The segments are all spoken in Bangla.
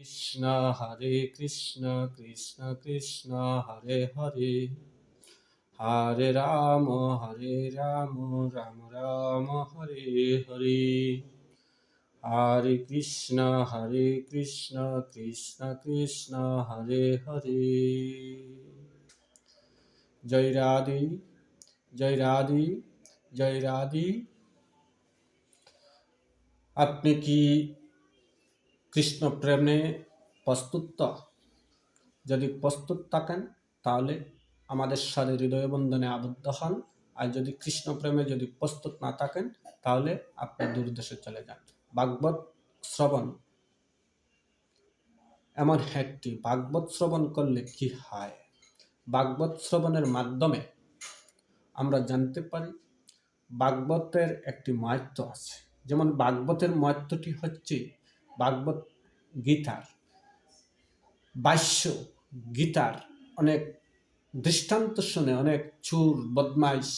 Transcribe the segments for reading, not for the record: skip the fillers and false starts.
কৃষ্ণ হরে কৃষ্ণ কৃষ্ণ কৃষ্ণ হরে হরে হরে রাম রাম রাম হরে হরে হরে কৃষ্ণ কৃষ্ণ কৃষ্ণ হরে হরে। জয় রাধে জয় রাধে জয় রাধে। আপনি কি কৃষ্ণ প্রেমে প্রস্তুত? যদি প্রস্তুত থাকেন তাহলে আমাদের সাথে হৃদয় বন্ধনে আবদ্ধ হন। আর যদি কৃষ্ণ প্রেমে যদি প্রস্তুত না থাকেন তাহলে আপনি দূরদেশে চলে যান। ভাগবত শ্রবণ এমন একটি, ভাগবত শ্রবণ করলে কি হয়? ভাগবত শ্রবণের মাধ্যমে আমরা জানতে পারি ভাগবতের একটি মাহাত্ম্য আছে। যেমন ভাগবতের মাহাত্ম্যটি হচ্ছে ভাগবত গীতার ভাষ্য, গীতার অনেক দৃষ্টান্ত শুনে অনেক চোর বদমাইশ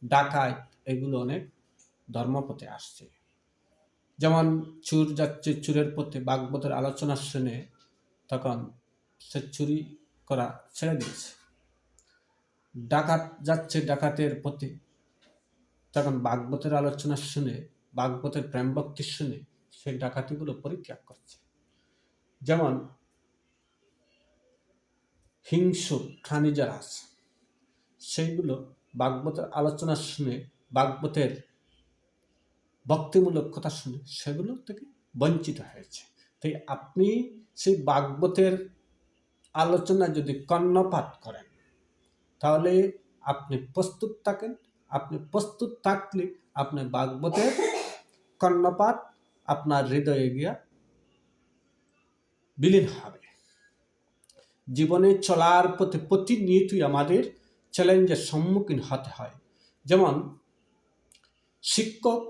ডাকাত এগুলো অনেক ধর্মপথে আসছে। যেমন চোর যাচ্ছে চোরের পথে, ভাগবতের আলোচনা শুনে তখন সে চুরি করা ছেড়ে দিয়েছে। ডাকাত যাচ্ছে ডাকাতের পথে, তখন ভাগবতের আলোচনা শুনে, ভাগবতের প্রেম ভক্তি শুনে সেই ডাকাতিগুলো পরিত্যাগ করছে। যেমন হিংস্র প্রাণী যারা আছে সেইগুলো ভাগবতের আলোচনা শুনে, ভাগবতের ভক্তিমূলক কথা শুনে সেগুলো থেকে বঞ্চিত হয়েছে। তাই আপনি সেই ভাগবতের আলোচনা যদি কর্ণপাত করেন তাহলে আপনি প্রস্তুত থাকেন। আপনি প্রস্তুত থাকলে আপনি ভাগবতের কর্ণপাত আপনার হৃদয়ে গিয়া বিলীন হবে। জীবনে চলার পথে প্রতিনিয়তই আমাদের চ্যালেঞ্জের সম্মুখীন হতে হয়। যেমন শিক্ষক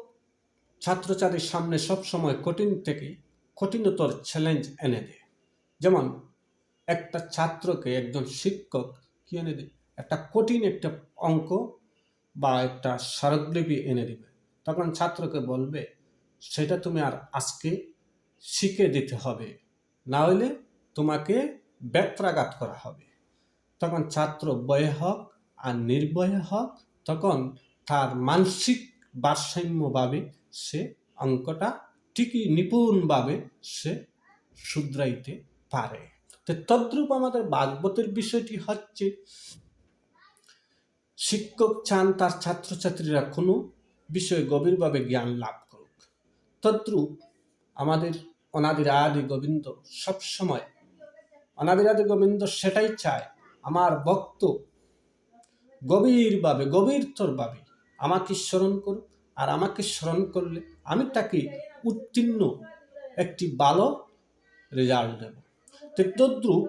ছাত্রছাত্রীর সামনে সবসময় কঠিন থেকে কঠিনতর চ্যালেঞ্জ এনে দেয়। যেমন একটা ছাত্রকে একজন শিক্ষক কি এনে দেয়? একটা কঠিন একটা অঙ্ক বা একটা স্মারকলিপি এনে দেবে। তখন ছাত্রকে বলবে সেটা তুমি আর আজকে শিখে দিতে হবে, না হলে তোমাকে ব্যত্রাঘাত করা হবে। তখন ছাত্র ভয়ে হোক আর নির্ভয়ে হোক, তখন তার মানসিক ভারসাম্যভাবে সে অঙ্কটা ঠিকই নিপুণভাবে সে শুধরাইতে পারে। তো তদ্রূপ আমাদের ভাগবতের বিষয়টি হচ্ছে, শিক্ষক চান তার ছাত্রছাত্রীরা কোনো বিষয়ে গভীরভাবে জ্ঞান লাভ করুক। তদ্রূপ আমাদের অনাদির আদি গোবিন্দ সবসময়, অনাদির আদি গোবিন্দ সেটাই চায়, আমার ভক্ত গভীরভাবে গভীরতরভাবে আমাকে স্মরণ করুক, আর আমাকে স্মরণ করলে আমি তাকে উত্তীর্ণ একটি ভালো রেজাল্ট দেব। তদ্রূপ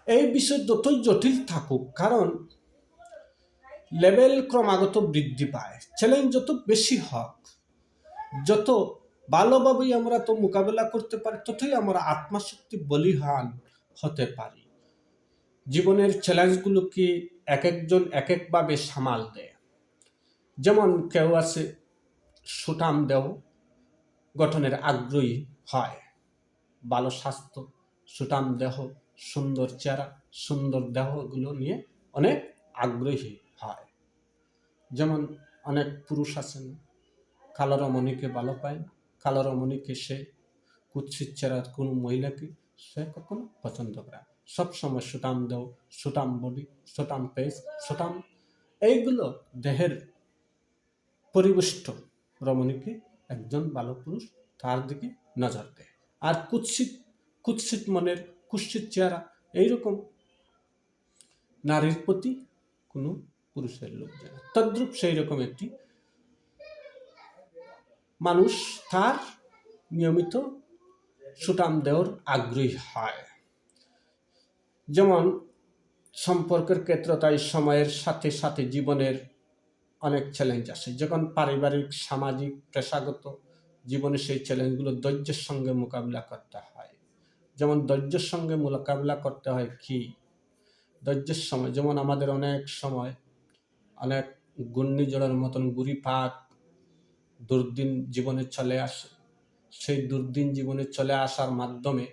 এই বিষয় যতই জটিল থাকুক, কারণ লেভেল ক্রমাগত বৃদ্ধি পায়, চ্যালেঞ্জ যত বেশি হোক, যত ভালোভাবেই আমরা তো মোকাবেলা করতে পারি, ততই আমরা আত্মশক্তি বলিহান হতে পারি। জীবনের চ্যালেঞ্জগুলোকে এক একজন এক একভাবে সামাল দেয়। যেমন কেউ আছে সুঠাম দেহ গঠনের আগ্রহী হয়, ভালো স্বাস্থ্য, সুঠাম দেহ, সুন্দর চেহারা, সুন্দর দেহগুলো নিয়ে অনেক আগ্রহী হয়। যেমন অনেক পুরুষ আছেন কালো রমণীকে ভালো পায় না, কালো রমণীকে সে কুৎসিত চেহারার কোনো মহিলাকে সে কখনো পছন্দ করে। সবসময় সুঠাম দেহ, সুঠাম বডি, সুঠাম পেস, সুঠাম এইগুলো দেহের পরিবেষ্ট রমণীকে একজন ভালো পুরুষ তার দিকে নজর দেয়। আর কুৎসিত মনের, কুৎসিত চেহারা এইরকম নারীর প্রতি কোনো পুরুষের লোক যায় না। তদ্রূপ সেই রকম একটি মানুষ তার নিয়মিত সুঠাম দেহর আগ্রহী হয়। যেমন সম্পর্কের ক্ষেত্রে তাই সময়ের সাথে সাথে জীবনের অনেক চ্যালেঞ্জ আসে। যখন পারিবারিক, সামাজিক, পেশাগত জীবনে সেই চ্যালেঞ্জগুলো ধৈর্যের সঙ্গে মোকাবিলা করতে হয়। যেমন ধৈর্যের সঙ্গে মোকাবিলা করতে হয় কি? ধৈর্যের সময় যেমন আমাদের অনেক সময় অনেক ঘূর্ণিঝড়ের মতন গুড়িপাত দুর্দিন জীবনে চলে আসে। সেই দুর্দিন জীবনে চলে আসার মাধ্যমে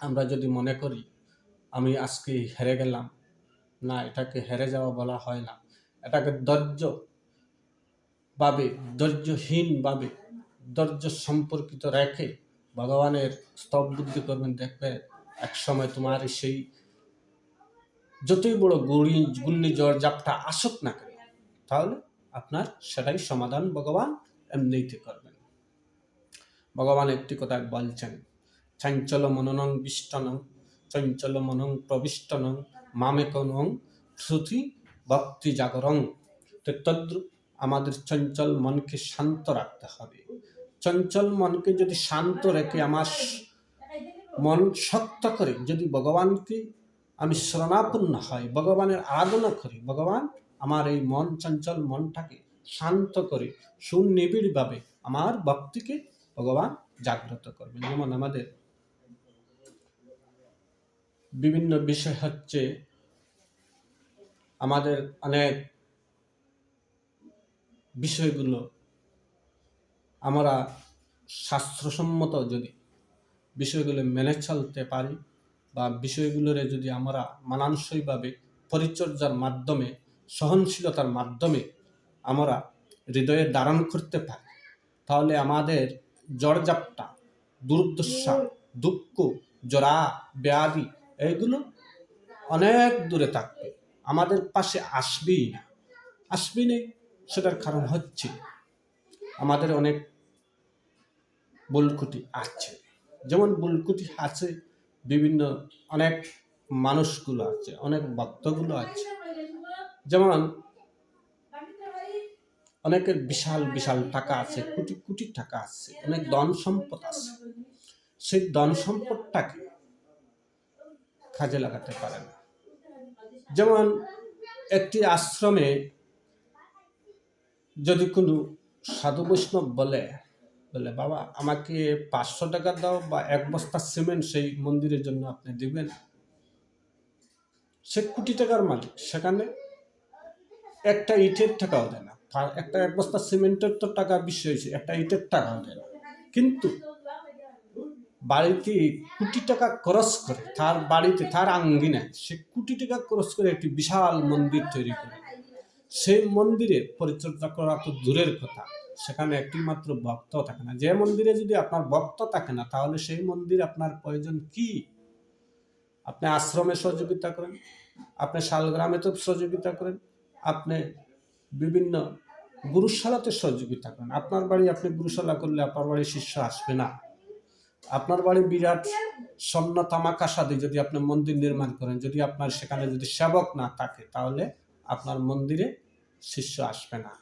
আমরা যদি মনে করি আমি আজকে হেরে গেলাম, না, এটাকে হেরে যাওয়া বলা হয় না, এটাকে ধৈর্যহীনভাবে ধৈর্য সম্পর্কিত রেখে ভগবানের স্তব বুদ্ধি করবেন, দেখবে এক সময় তোমার সেই যতই বড় ঘূর্ণিঝড় জাপটা আসুক না কেন, তাহলে আপনার সেটাই সমাধান ভগবান এমনিতে করবেন। ভগবান একটি কথা বলছেন, চঞ্চল মননং বিষ্টনং চঞ্চল মনং প্রবিষ্টনং মামেকনং শ্রুতি ভক্তি জাগরং। তদ্রূপ আমাদের চঞ্চল মনকে শান্ত রাখতে হবে। চঞ্চল মনকে যদি শান্ত রেখে আমার মন শক্ত করে যদি ভগবানকে আমি শরণাপন্ন হয়, ভগবানের আরাধনা করি, ভগবান আমার এই মন চঞ্চল মনটাকে শান্ত করে সুনিবিড়ভাবে আমার ভক্তিকে ভগবান জাগ্রত করবেন। যেমন আমাদের বিভিন্ন বিষয় হচ্ছে, আমাদের অনেক বিষয়গুলো আমরা শাস্ত্রসম্মত যদি বিষয়গুলো মেনে চলতে পারি বা বিষয়গুলোর যদি আমরা মানানসইভাবে পরিচর্যার মাধ্যমে সহনশীলতার মাধ্যমে আমরা হৃদয়ে ধারণ করতে পারি, তাহলে আমাদের জড়জাপটা, দুর্দশা, দুঃখ, জরা, ব্যাধি এইগুলো অনেক দূরে থাকবে, আমাদের পাশে আসবেই না। সেটার কারণ হচ্ছে আমাদের অনেক ভুলকুটি আছে। যেমন ভুলকুটি আছে বিভিন্ন অনেক মানুষগুলো আছে, অনেক ভক্তগুলো আছে, যেমন অনেকের বিশাল বিশাল টাকা আছে, কোটি কোটি টাকা আছে, অনেক ধন সম্পদ আছে, সেই ধন সম্পদটাকে কাজে লাগাতে পারে না। যেমন একটি আশ্রমে যদি কোনো সাধু বৈষ্ণব বলে বাবা আমাকে 500 টাকা দাও বা 1 বস্তা সিমেন্ট সেই মন্দিরের জন্য আপনি দিবেন, সে কোটি টাকার মালিক, সেখানে একটা ইটের টাকাও দেয় না, একটা 1 বস্তা সিমেন্টের তো টাকা বিষয় হয়েছে, একটা ইটের টাকাও দেয় না। কিন্তু বাড়িতে কোটি টাকা খরচ করে, তার বাড়িতে তার আঙ্গিনায় সে কোটি টাকা খরচ করে একটি বিশাল মন্দির তৈরি করে, সেই মন্দিরের পরিচর্যা করা তো দূরের কথা, সেখানে একটি মাত্র ভক্ত থাকে না। যে মন্দিরে যদি আপনার ভক্ত থাকে না, তাহলে সেই মন্দির আপনার প্রয়োজন কি? আপনি আশ্রমে সহযোগিতা করেন, আপনি শালগ্রামে তো সহযোগিতা করেন, আপনি বিভিন্ন গুরুশালাতে সহযোগিতা করেন। আপনার বাড়ি আপনি গুরুশালা করলে আপনার বাড়ি শিষ্য আসবে না। আপনার বাড়ি বিরাট স্বর্ণ তামাকা সাদে যদি আপনি মন্দির নির্মাণ করেন, যদি আপনার সেখানে যদি সেবক না থাকে, তাহলে আপনার মন্দিরে শিষ্য আসবে না।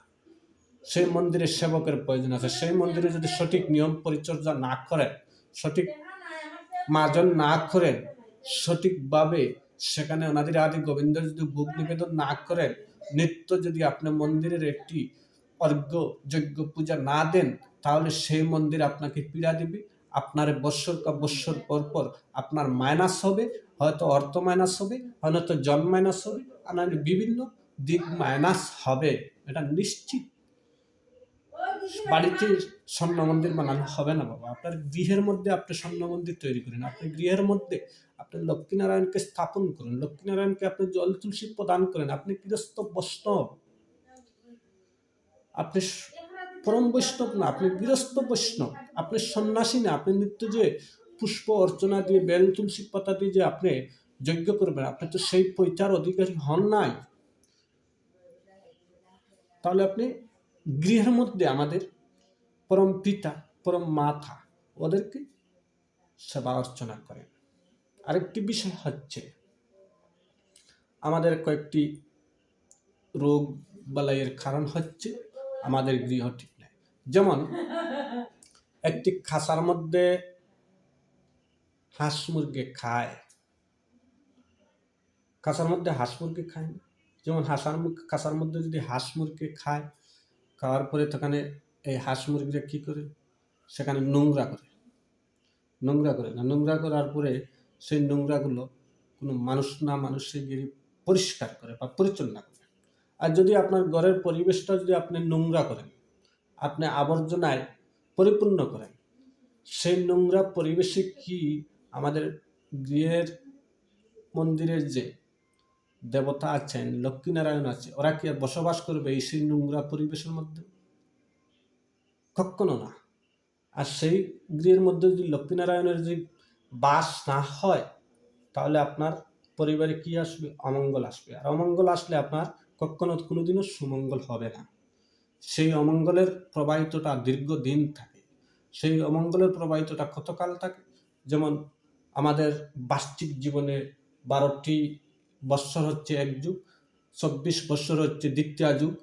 সেই মন্দিরে সেবকের প্রয়োজন আছে। সেই মন্দিরে যদি সঠিক নিয়ম পরিচর্যা না করেন, সঠিক মার্জন না করেন, সঠিকভাবে সেখানে অনাদি আদি গোবিন্দের যদি ভোগ নিবেদন না করেন, নিত্য যদি আপনি মন্দিরের একটি অর্ঘ্য যজ্ঞ পূজা না দেন, তাহলে সেই মন্দির আপনাকে পীড়া দিবে। আপনার বৎসর পর পর আপনার মাইনাস হবে, হয়তো অর্থ মাইনাস হবে, হয়তো জন মাইনাস হবে, আর বিভিন্ন দিক মাইনাস হবে, এটা নিশ্চিত। বাড়িতে স্বর্ণ মন্দির বানানো হবে না বাবা। আপনার গৃহের মধ্যে আপনি স্বর্ণ মন্দির তৈরি করেন, আপনি গৃহের মধ্যে আপনি লক্ষ্মীনারায়ণকে স্থাপন করেন, লক্ষ্মীনারায়ণকে আপনি জল তুলসী প্রদান করেন। আপনি গৃহস্থ বৈষ্ণব, আপনি পরম বৈষ্ণব না, আপনি গৃহস্থ বৈষ্ণব, আপনি সন্ন্যাসী না। আপনি নিত্য যে পুষ্প অর্চনা দিয়ে বেল তুলসী পাতা দিয়ে যে আপনি যজ্ঞ করবেন, আপনি তো সেই পৈতার অধিকারী হন নাই। তাহলে আপনি গৃহের মধ্যে আমাদের পরম পিতা পরম মাতা ওদেরকে সেবা অর্চনা করেন। আরেকটি বিষয় হচ্ছে, আমাদের কয়েকটি রোগ বালাইয়ের কারণ হচ্ছে আমাদের গৃহ ঠিক নাই। যেমন একটি খাঁচার মধ্যে হাঁস মুরগি খায়, খাঁচার মধ্যে হাঁস মুরগি খায় না? যেমন খাঁচার মধ্যে যদি হাঁস মুরগি খায়, খাওয়ার পরে সেখানে এই হাঁস মুরগিরা কী করে, সেখানে নোংরা করে না, নোংরা করার পরে সেই নোংরাগুলো কোনো মানুষ না মানুষে গিয়ে পরিষ্কার করে বা পরিচালনা করে। আর যদি আপনার ঘরের পরিবেশটা যদি আপনি নোংরা করেন, আপনি আবর্জনায় পরিপূর্ণ করেন, সেই নোংরা পরিবেশে কি আমাদের গৃহের মন্দিরের যে দেবতা আছেন, লক্ষ্মীনারায়ণ আছে, ওরা কি আর বসবাস করবে এই সেই নোংরা পরিবেশের মধ্যে? কখনো না। আর সেই গৃহের মধ্যে যদি লক্ষ্মীনারায়ণের যদি বাস না হয়, তাহলে আপনার পরিবারে কি আসবে? অমঙ্গল আসবে। আর অমঙ্গল আসলে আপনার কখনো কোনোদিনও সুমঙ্গল হবে না। সেই অমঙ্গলের প্রবাহিতটা দীর্ঘদিন থাকে। সেই অমঙ্গলের প্রবাহিতটা কতকাল থাকে? যেমন আমাদের বার্ষিক জীবনে 12টি বৎসর হচ্ছে এক যুগ, 24 বৎসর হচ্ছে দ্বিতীয় যুগ।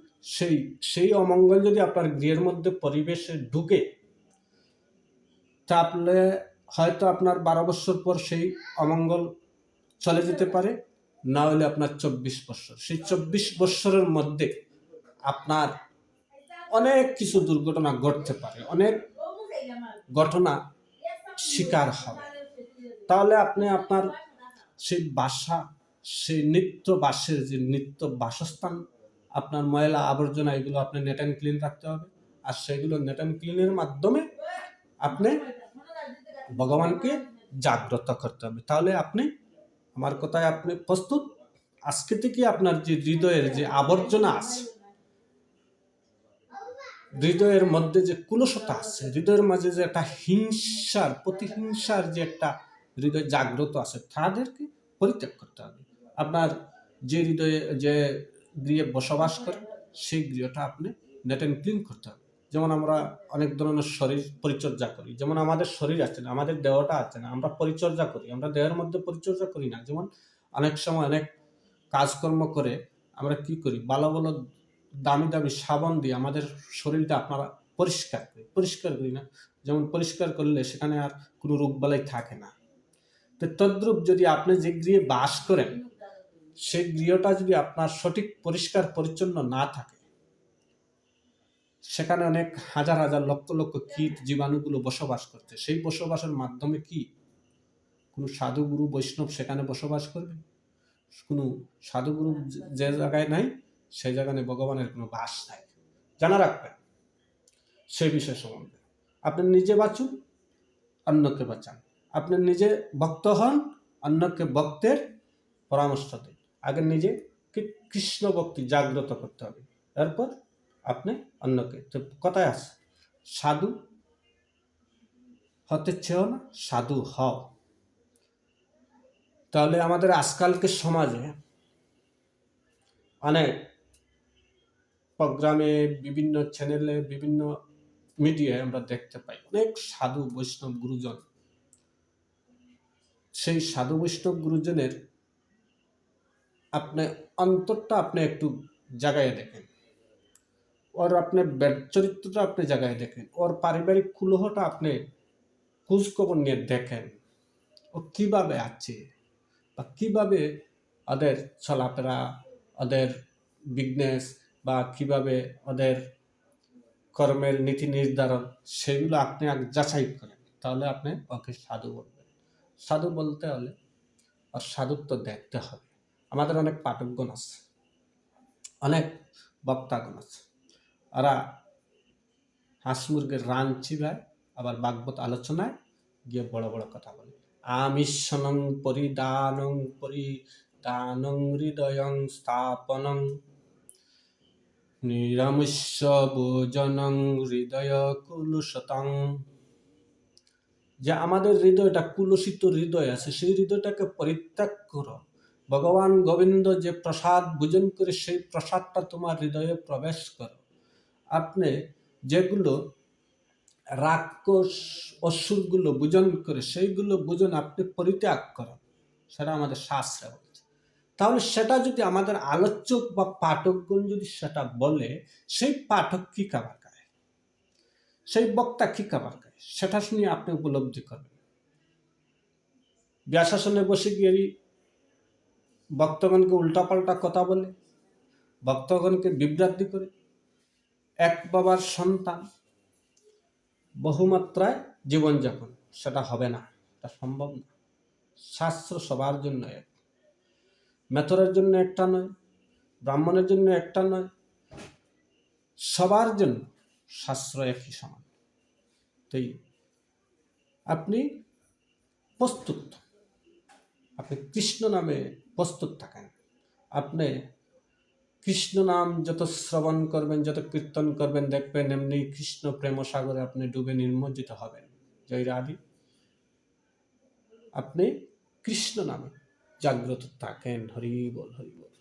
সেই অমঙ্গল যদি আপনার গৃহের মধ্যে পরিবেশে ঢুকে, তাহলে হয়তো আপনার 12 বৎসর পর সেই অমঙ্গল চলে যেতে পারে, না হলে আপনার 24 বৎসর। সেই 24 বৎসরের মধ্যে আপনার অনেক কিছু দুর্ঘটনা ঘটতে পারে, অনেক ঘটনা শিকার হবে। তাহলে আপনি আপনার সেই বাসা, সেই নিত্য বাসের যে নিত্য বাসস্থান, আপনার ময়লা আবর্জনা এগুলো আপনি নেট অ্যান্ড ক্লিন রাখতে হবে। আর সেগুলো নেট অ্যান্ড ক্লিনের মাধ্যমে আপনি ভগবানকে জাগ্রত করতে হবে। তাহলে আপনি, আমার কথায় আপনি প্রস্তুত? আজকে থেকে আপনার যে হৃদয়ের যে আবর্জনা আছে, হৃদয়ের মধ্যে যে কুলসতা আছে, হৃদয়ের মাঝে যে একটা হিংসার, প্রতিহিংসার যে একটা হৃদয় জাগ্রত আছে, তাদেরকে পরিত্যাগ করতে হবে। আপনার যে হৃদয়ে, যে গৃহে বসবাস করেন, সেই গৃহটা আপনি নেট অ্যান্ড ক্লিন করতে হবে। যেমন আমরা অনেক ধরনের শরীর পরিচর্যা করি, যেমন আমাদের শরীর আছে না, আমাদের দেহটা আছে না, আমরা পরিচর্যা করি, আমরা দেহের মধ্যে পরিচর্যা করি না। যেমন অনেক সময় অনেক কাজকর্ম করে আমরা কি করি, ভালো ভালো দামি দামি সাবান দিয়ে আমাদের শরীরটা আপনারা পরিষ্কার করি না? যেমন পরিষ্কার করলে সেখানে আর কোনো রোগবালাই থাকে না। তো তদ্রূপ যদি আপনি যে গৃহে বাস করেন, সেই গৃহটা যদি আপনার সঠিক পরিষ্কার পরিচ্ছন্ন না থাকে, সেখানে অনেক হাজার হাজার লক্ষ লক্ষ কীট জীবাণুগুলো বসবাস করছে। সেই বসবাসের মাধ্যমে কি কোনো সাধুগুরু বৈষ্ণব সেখানে বসবাস করবে? কোনো সাধুগুরু যে জায়গায় নাই, সেই জায়গায় ভগবানের কোনো বাস নাই। জানা রাখবেন সেই বিষয় সম্বন্ধে। আপনি নিজে বাঁচুন, অন্যকে বাঁচান। আপনি নিজে ভক্ত হন, অন্যকে ভক্তের পরামর্শ দিন। আগে নিজে কৃষ্ণ ভক্তি জাগ্রত করতে হবে, এরপর আপনি অন্যকে। তো কথায় আছে, সাধু হতে চেয়েও না, সাধু হও। তাহলে আমাদের আজকালকে সমাজে অনেক প্রোগ্রামে, বিভিন্ন চ্যানেলে, বিভিন্ন মিডিয়ায় আমরা দেখতে পাই অনেক সাধু বৈষ্ণব গুরুজন। সেই সাধু বৈষ্ণব গুরুজনের আপনি অন্তরটা আপনি একটু জাগায় দেখেন, ওর আপনি চরিত্রটা আপনি জাগায় দেখেন, ওর পারিবারিক কুলহটা আপনি খোঁজখবর নিয়ে দেখেন, ও কিভাবে আছে বা কিভাবে ওদের চলাফেরা, ওদের বিজনেস, বা কিভাবে ওদের কর্মের নীতি নির্ধারণ, সেগুলো আপনি আগে যাচাই করেন। তাহলে আপনি ওকে সাধু বলবেন। সাধু বলতে হলে আর সাধুত্ব দেখতে হবে। আমাদের অনেক পাঠকগণ আছে, অনেক বক্তাগণ আছে, ওরা হাঁস মুরগের রান চিবায়, আবার ভাগবত আলোচনায় গিয়ে বড় বড় কথা বলে। আমিষণং পরিদানং হৃদয়ং স্থাপনং নিরামিষ ভোজনং হৃদয় কুলুষতং। যে আমাদের হৃদয়টা কুলুষিত হৃদয় আছে, সেই হৃদয়টাকে পরিত্যাগ করো। ভগবান গোবিন্দ যে প্রসাদ ভোজন করে, সেই প্রসাদটা তোমার হৃদয়ে প্রবেশ করো। আপনি যেগুলো রাক্ষস অসুরগুলো ভোজন করে, সেইগুলো ভোজন আপনি পরিত্যাগ করেন, সেটা আমাদের শাস্ত্রে বলছে। তাহলে সেটা যদি আমাদের আলোচক বা পাঠকগণ যদি সেটা বলে, সেই পাঠক কি খাবার খায়, সেই বক্তা কি খাবার খায়, সেটা শুনে আপনি উপলব্ধি করবেন। ব্যাসাসনে বসে গিয়ে ভক্তগণকে উল্টাপাল্টা কথা বলে, ভক্তগণকে বিভ্রান্তি করে, এক বাবার সন্তান বহুমাত্রায় জীবনযাপন, সেটা হবে না, এটা সম্ভব না। শাস্ত্র সবার জন্য এক, মেথরের জন্য একটা নয়, ব্রাহ্মণের জন্য একটা নয়, সবার জন্য শাস্ত্র একই সমান। তাই আপনি প্রস্তুত, আপনি কৃষ্ণ নামে প্রস্তুত থাকেন। আপনি কৃষ্ণ নাম যত শ্রবণ করবেন, যত কীর্তন করবেন, দেখবেন এমনি কৃষ্ণ প্রেম সাগরে আপনি ডুবে নিমজ্জিত হবেন। জয় রাধি। আপনি কৃষ্ণ নামে জাগ্রত থাকেন। হরি বল, হরি বল।